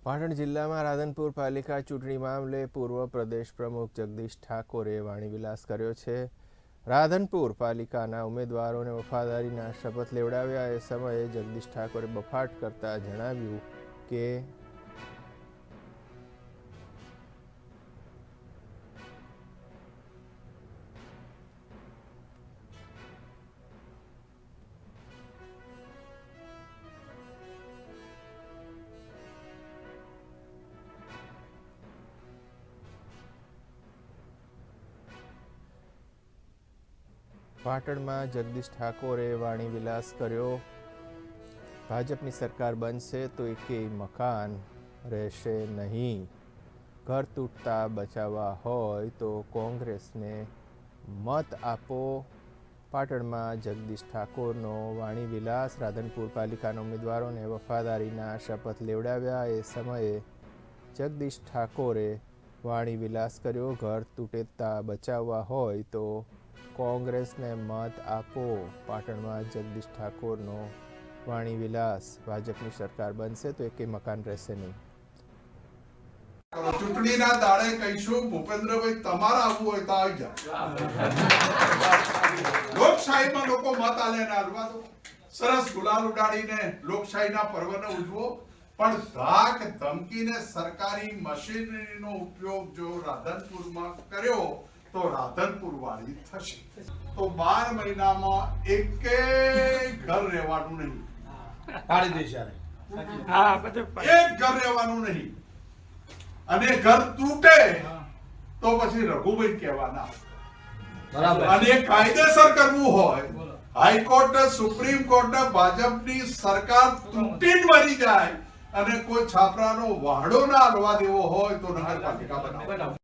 પાટણ જિલ્લામાં રાધનપુર પાલિકા ચૂંટણી મામલે પૂર્વ પ્રદેશ પ્રમુખ જગદીશ ઠાકોરે વાણીવિલાસ કર્યો છે। રાધનપુર પાલિકાના ઉમેદવારોને વફાદારીના શપથ લેવડાવ્યા એ સમયે જગદીશ ઠાકોરે બફાટ કરતા જણાવ્યું કે પાટણમાં જગદીશ ઠાકોરે વાણીવિલાસ કર્યો। ભાજપની સરકાર બનશે તો એકેય મકાન રહેશે નહીં। ઘર તૂટતા બચાવવા હોય તો કોંગ્રેસને મત આપો। પાટણમાં જગદીશ ઠાકોરનો વાણીવિલાસ। રાધનપુર પાલિકાના ઉમેદવારોને વફાદારીના શપથ લેવડાવ્યા એ સમયે જગદીશ ઠાકોરે વાણીવિલાસ કર્યો। ઘર તૂટેતા બચાવવા હોય તો કોંગ્રેસને મત આપો। પાટણમાં જગદીશ ઠાકોરનો વાણીવિલાસ। ભાજપની સરકાર બનશે તો એકેય મકાન રહેશે નહીં। ચૂંટણીના દાડે કહીશું ભૂપેન્દ્રભાઈ તમારે આવવું હોય તો આવી જાઓ। લોકશાહીમાં લોકો મત આલે ને હાલવા દો। સરસ ગુલાલ ઉડાડીને લોકશાહીના પર્વને ઉજવો, પણ ધાક ધમકીને સરકારી મશીનરીનો ઉપયોગ જો રાધનપુરમાં કર્યો તો રાધનપુર વાળી થશે। તો 12 મહિનામાં એકેય ઘર રહેવાનું નહીં, એક ઘર રહેવાનું નહીં, અને ઘર તૂટે તો પછી રઘુભાઈ કહેવાના। અને કાયદેસર કરવું હોય, હાઈકોર્ટ સુપ્રીમ કોર્ટ ભાજપની સરકાર તૂટીને મરી જાય અને કોઈ છાપરાનો વાડો ના હાલવા દેવો હોય તો નગરપાલિકા બનાવો।